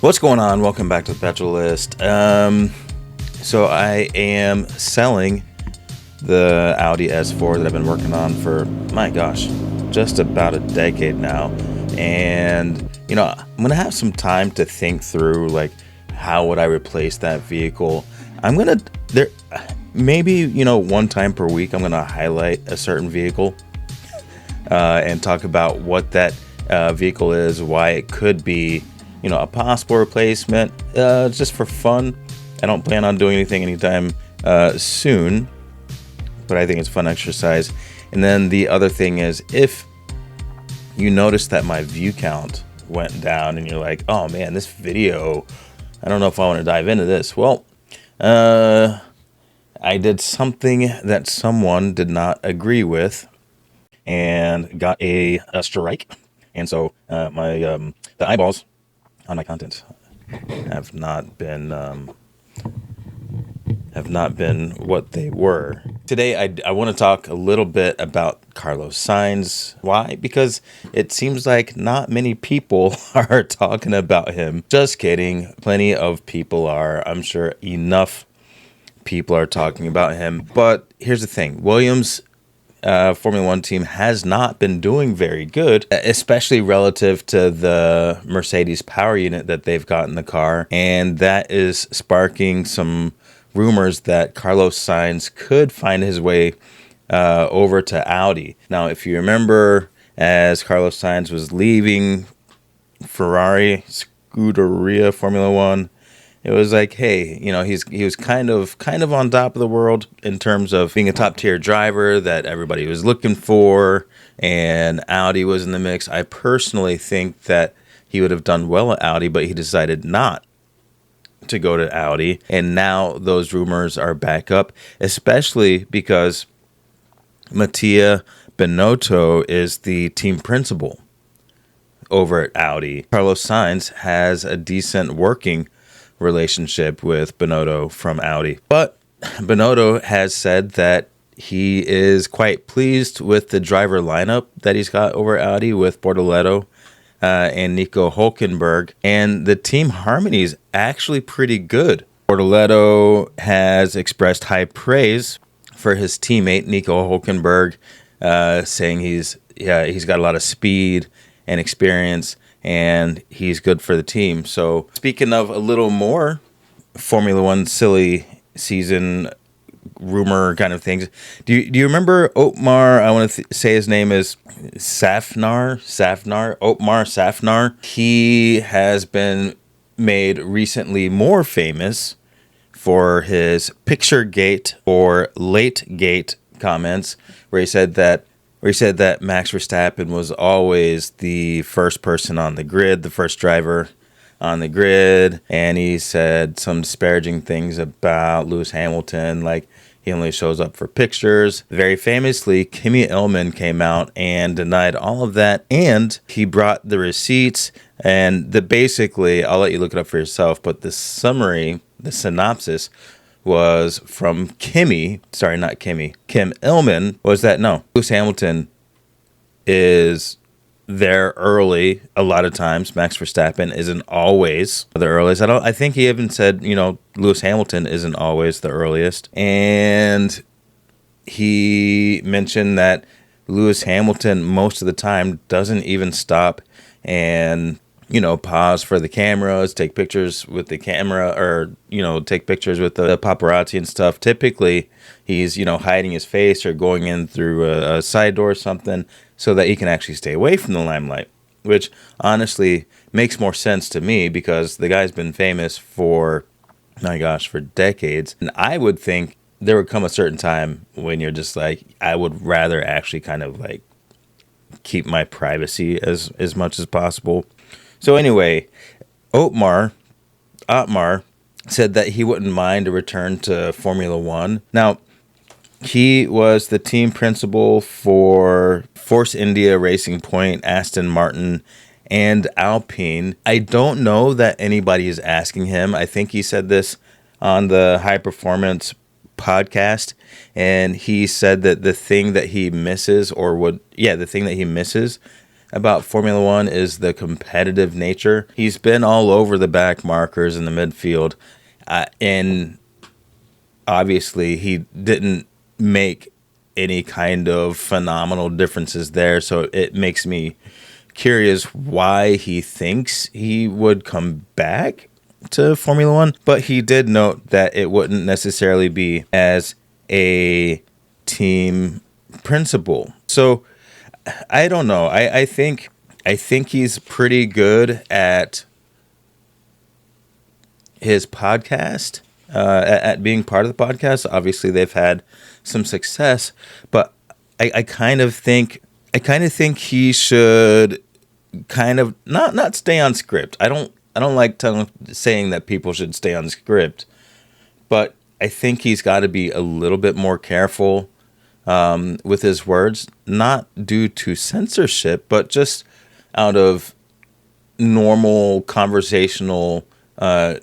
What's going on? Welcome back to the Petrolist. So I am selling the Audi S4 that I've been working on for, my gosh, just about a decade now. And, I'm going to have some time to think through, like, how would I replace that vehicle? Maybe, one time per week, I'm going to highlight a certain vehicle and talk about what that vehicle is, why it could be a possible replacement, just for fun. I don't plan on doing anything anytime soon, but I think it's fun exercise. And then the other thing is, if you notice that my view count went down and you're like, oh man, this video, I don't know if I want to dive into this. Well, I did something that someone did not agree with and got a strike. And so the eyeballs on my content have not been what they were. Today I want to talk a little bit about Carlos Sainz. Why? Because it seems like not many people are talking about him. Just kidding. Plenty of people are. I'm sure enough people are talking about him. But here's the thing. Williams Formula One team has not been doing very good, especially relative to the Mercedes power unit that they've got in the car. And that is sparking some rumors that Carlos Sainz could find his way over to Audi. Now, if you remember, as Carlos Sainz was leaving Ferrari, Scuderia Formula One, it was like, hey, he was kind of on top of the world in terms of being a top tier driver that everybody was looking for, and Audi was in the mix. I personally think that he would have done well at Audi, but he decided not to go to Audi, and now those rumors are back up, especially because Mattia Binotto is the team principal over at Audi. Carlos Sainz has a decent working relationship with Binotto from Audi. But Binotto has said that he is quite pleased with the driver lineup that he's got over at Audi with Bortoleto and Nico Hülkenberg. And the team harmony is actually pretty good. Bortoleto has expressed high praise for his teammate, Nico Hülkenberg, saying he's got a lot of speed and experience, and he's good for the team. So speaking of a little more Formula One silly season rumor kind of things, do you remember Otmar? I want to say his name is Szafnauer, Otmar Szafnauer. He has been made recently more famous for his Picturegate or Lategate comments, where he said that Max Verstappen was always the first person on the grid, the first driver on the grid, and he said some disparaging things about Lewis Hamilton, like he only shows up for pictures. Very famously, Kimi Elman came out and denied all of that, and he brought the receipts, and basically, I'll let you look it up for yourself, but the synopsis was from Kim Elman, was that no, Lewis Hamilton is there early a lot of times. Max Verstappen isn't always the earliest. I think he even said, Lewis Hamilton isn't always the earliest. And he mentioned that Lewis Hamilton most of the time doesn't even stop and pause for the cameras, take pictures with the camera, or, take pictures with the paparazzi and stuff. Typically, he's, hiding his face or going in through a side door or something so that he can actually stay away from the limelight, which honestly makes more sense to me because the guy's been famous for decades. And I would think there would come a certain time when you're just like, I would rather actually kind of like keep my privacy as much as possible. So anyway, Otmar said that he wouldn't mind a return to Formula One. Now, he was the team principal for Force India, Racing Point, Aston Martin, and Alpine. I don't know that anybody is asking him. I think he said this on the High Performance podcast, and he said that the thing that he misses about Formula One is the competitive nature. He's been all over the back markers in the midfield, and obviously he didn't make any kind of phenomenal differences there. So it makes me curious why he thinks he would come back to Formula One. But he did note that it wouldn't necessarily be as a team principal. So I don't know. I think he's pretty good at his podcast, at being part of the podcast. Obviously, they've had some success, but I kind of think he should kind of not stay on script. I don't like saying that people should stay on script, but I think he's got to be a little bit more careful with his words, not due to censorship, but just out of normal conversational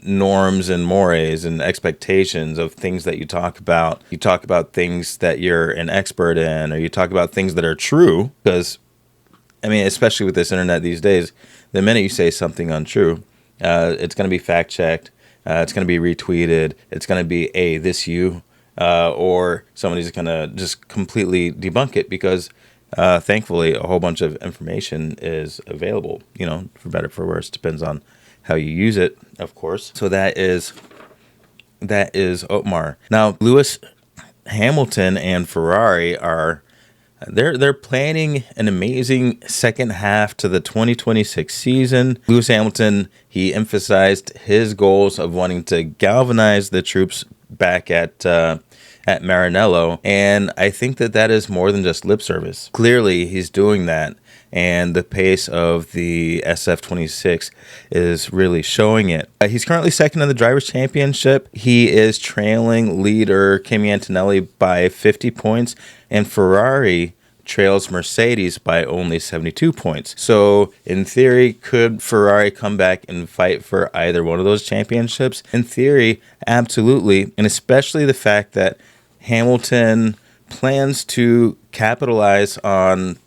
norms and mores and expectations of things that you talk about. You talk about things that you're an expert in, or you talk about things that are true, because, I mean, especially with this internet these days, the minute you say something untrue, it's going to be fact-checked, it's going to be retweeted, it's going to be, hey, this you, or somebody's going to just completely debunk it because, thankfully, a whole bunch of information is available, for better, for worse, depends on how you use it, of course. So that is Otmar. Now, Lewis Hamilton and Ferrari are they're planning an amazing second half to the 2026 season. Lewis Hamilton, he emphasized his goals of wanting to galvanize the troops back at Maranello, and I think that is more than just lip service. Clearly, he's doing that. And the pace of the SF26 is really showing it. He's currently second in the Drivers' Championship. He is trailing leader Kimi Antonelli by 50 points, and Ferrari trails Mercedes by only 72 points. So, in theory, could Ferrari come back and fight for either one of those championships? In theory, absolutely, and especially the fact that Hamilton plans to capitalize on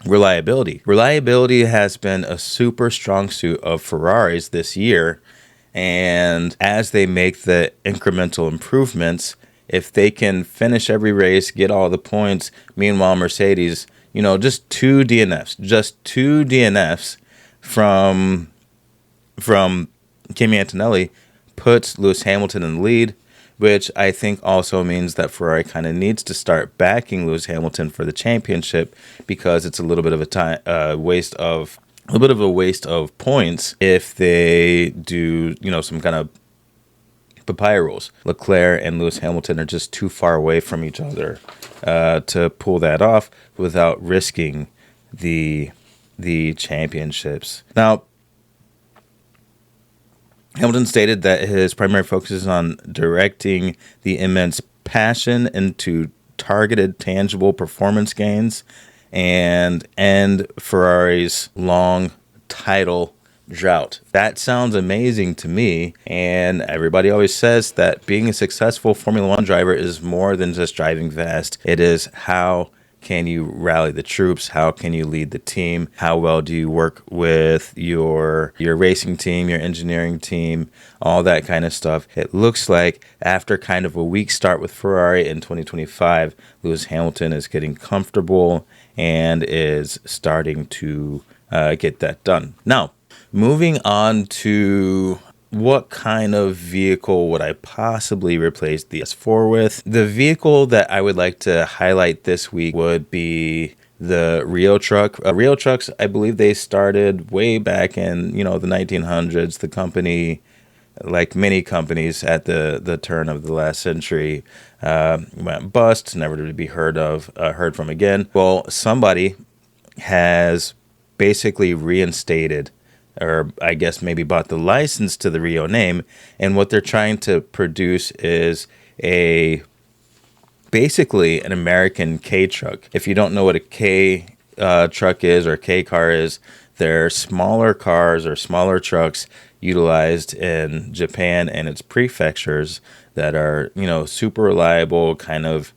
reliability. Reliability has been a super strong suit of Ferraris this year, and as they make the incremental improvements, if they can finish every race, get all the points, meanwhile Mercedes, just two DNFs from Kimi Antonelli puts Lewis Hamilton in the lead, which I think also means that Ferrari kind of needs to start backing Lewis Hamilton for the championship, because it's a little bit of a waste of points if they do some kind of papaya rules. Leclerc and Lewis Hamilton are just too far away from each other to pull that off without risking the championships. Now, Hamilton stated that his primary focus is on directing the immense passion into targeted, tangible performance gains and end Ferrari's long title drought. That sounds amazing to me, and everybody always says that being a successful Formula One driver is more than just driving fast. It is how can you rally the troops? How can you lead the team? How well do you work with your racing team, your engineering team, all that kind of stuff? It looks like after kind of a weak start with Ferrari in 2025, Lewis Hamilton is getting comfortable and is starting to get that done. Now, moving on to what kind of vehicle would I possibly replace the S4 with? The vehicle that I would like to highlight this week would be the Reo Truck. Reo Trucks, I believe they started way back in, the 1900s. The company, like many companies at the turn of the last century, went bust, never to be heard from again. Well, somebody has basically reinstated, or I guess maybe bought the license to the Reo name, and what they're trying to produce is basically an American K truck. If you don't know what a K truck is or a K car is, they're smaller cars or smaller trucks utilized in Japan and its prefectures that are, super reliable, kind of,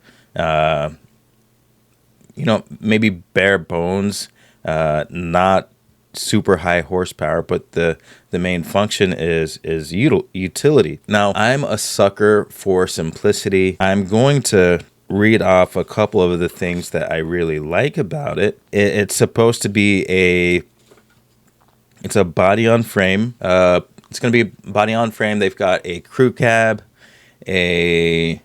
maybe bare bones not super high horsepower, but the main function is utility. Now, I'm a sucker for simplicity. I'm going to read off a couple of the things that I really like about it. It's supposed to be it's a body on frame. It's going to be body on frame. They've got a crew cab, a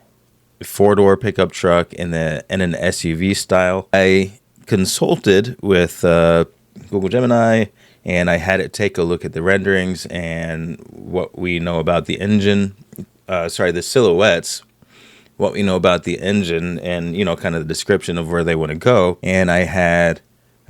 4-door pickup truck, and an SUV style. I consulted with Google Gemini, and I had it take a look at the renderings and what we know about the engine. The silhouettes. What we know about the engine, and kind of the description of where they want to go. And I had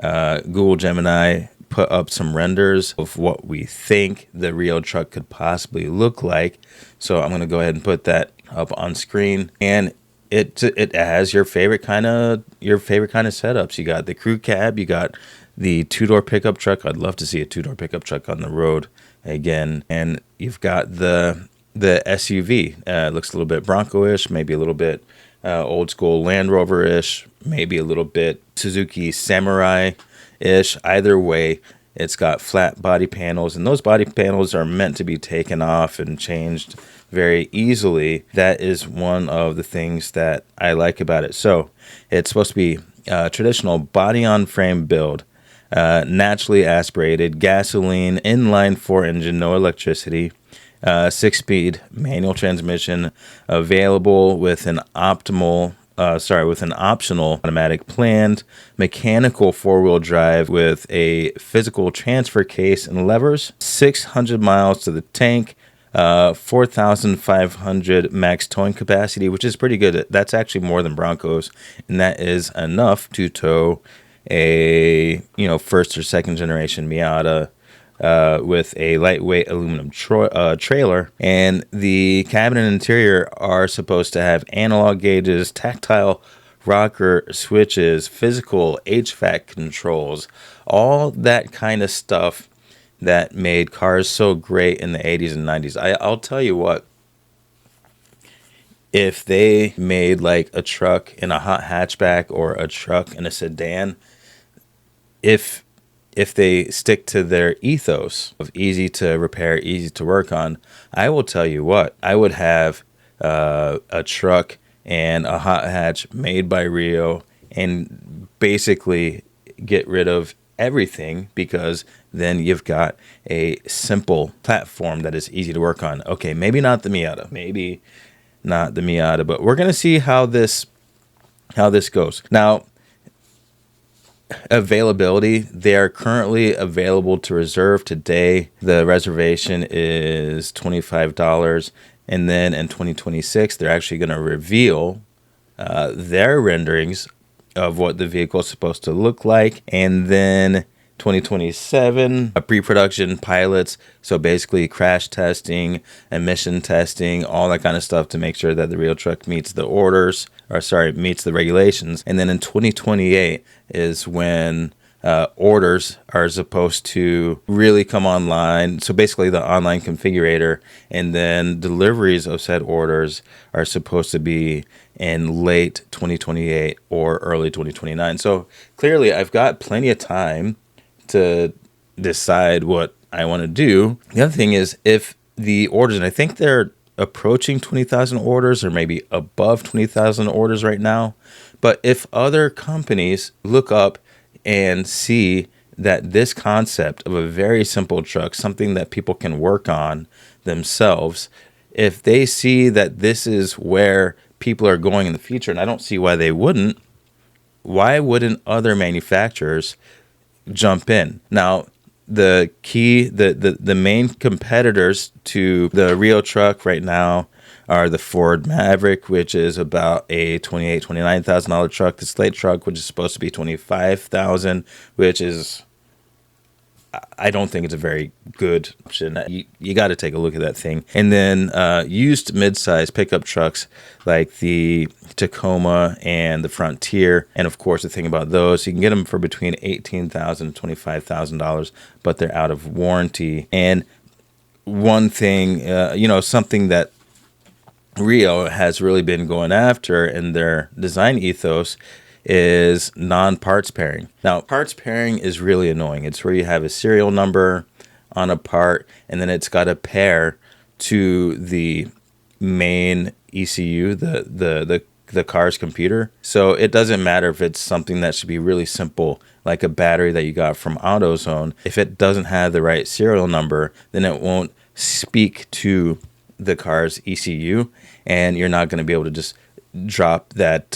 Google Gemini put up some renders of what we think the Reo Truck could possibly look like. So I'm going to go ahead and put that up on screen, and it has your favorite kind of setups. You got the crew cab, you got the 2-door pickup truck. I'd love to see a 2-door pickup truck on the road again, and you've got the SUV. Looks a little bit Bronco-ish, maybe a little bit old school Land Rover-ish, maybe a little bit Suzuki Samurai-ish. Either way, it's got flat body panels, and those body panels are meant to be taken off and changed very easily. That is one of the things that I like about it. So it's supposed to be a traditional body on frame build, naturally aspirated, gasoline, inline 4 engine, no electricity, 6-speed manual transmission, available with an optional automatic planned, mechanical 4-wheel drive with a physical transfer case and levers, 600 miles to the tank, 4,500 max towing capacity, which is pretty good. That's actually more than Broncos, and that is enough to tow a first or second generation Miata with a lightweight aluminum trailer. And the cabin and interior are supposed to have analog gauges, tactile rocker switches, physical HVAC controls, all that kind of stuff that made cars so great in the 80s and 90s. I'll tell you what, if they made like a truck in a hot hatchback or a truck in a sedan, if they stick to their ethos of easy to repair, easy to work on, I will tell you what, I would have a truck and a hot hatch made by Reo and basically get rid of everything, because then you've got a simple platform that is easy to work on. Okay, maybe not the Miata, but we're going to see how this goes. Now, availability, they are currently available to reserve today. The reservation is $25, and then in 2026 they're actually going to reveal their renderings of what the vehicle is supposed to look like, and then 2027 pre-production pilots, so basically crash testing, emission testing, all that kind of stuff to make sure that the Reo Truck meets the regulations. And then in 2028 is when orders are supposed to really come online. So basically the online configurator, and then deliveries of said orders are supposed to be in late 2028 or early 2029. So clearly I've got plenty of time to decide what I want to do. The other thing is, if the orders, and I think they're approaching 20,000 orders or maybe above 20,000 orders right now, but if other companies look up and see that this concept of a very simple truck, something that people can work on themselves, if they see that this is where people are going in the future, and I don't see why they wouldn't, why wouldn't other manufacturers jump in? Now, the main competitors to the Reo Truck right now are the Ford Maverick, which is about a $29,000 truck. The Slate Truck, which is supposed to be $25,000, which is, I don't think it's a very good option. You got to take a look at that thing. And then used midsize pickup trucks like the Tacoma and the Frontier. And of course, the thing about those, you can get them for between $18,000 and $25,000, but they're out of warranty. And one thing, something that Reo has really been going after in their design ethos is non-parts pairing. Now, parts pairing is really annoying. It's where you have a serial number on a part, and then it's got to pair to the main ECU, the car's computer. So it doesn't matter if it's something that should be really simple, like a battery that you got from AutoZone. If it doesn't have the right serial number, then it won't speak to the car's ECU, and you're not going to be able to just drop that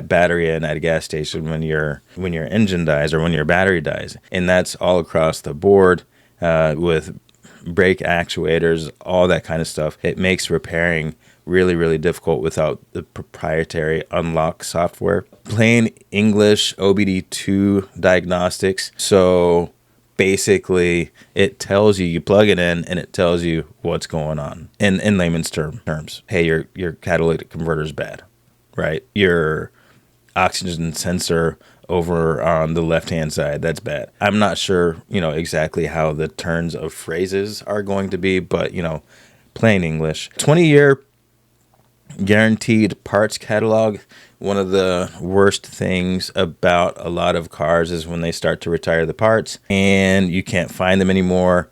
battery in at a gas station when your engine dies or when your battery dies. And that's all across the board with brake actuators, all that kind of stuff. It makes repairing really, really difficult without the proprietary unlock software. Plain English OBD2 diagnostics. So basically, it tells you plug it in and it tells you what's going on in layman's terms. Hey, your catalytic converter is bad, right? Your oxygen sensor over on the left-hand side, that's bad. I'm not sure, exactly how the turns of phrases are going to be, but, plain English. 20-year guaranteed parts catalog. One of the worst things about a lot of cars is when they start to retire the parts and you can't find them anymore,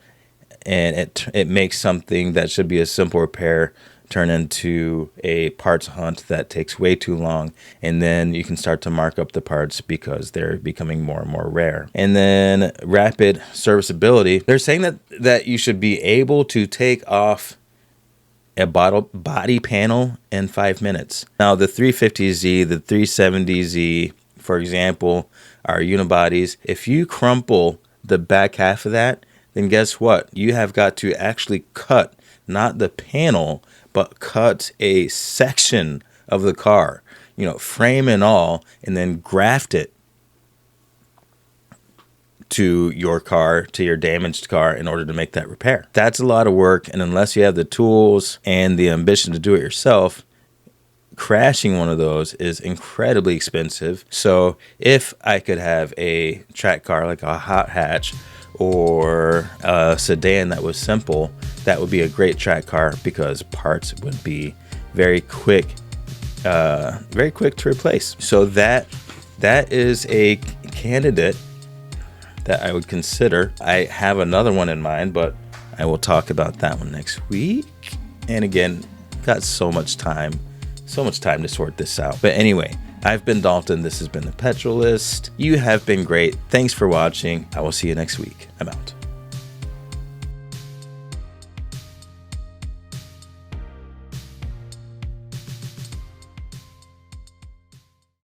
and it makes something that should be a simple repair turn into a parts hunt that takes way too long, and then you can start to mark up the parts because they're becoming more and more rare. And then rapid serviceability. They're saying that you should be able to take off a body panel in 5 minutes. Now, the 350Z, the 370Z, for example, are unibodies. If you crumple the back half of that, then guess what? You have got to actually cut, not the panel, but cut a section of the car, frame and all, and then graft it to your car, to your damaged car, in order to make that repair. That's a lot of work, and unless you have the tools and the ambition to do it yourself, crashing one of those is incredibly expensive. So if I could have a track car like a hot hatch or a sedan that was simple, that would be a great track car because parts would be very quick to replace. So that is a candidate that I would consider. I have another one in mind, but I will talk about that one next week. And again, got so much time to sort this out. But anyway, I've been Dalton. This has been the Petrolist. You have been great. Thanks for watching. I will see you next week. I'm out.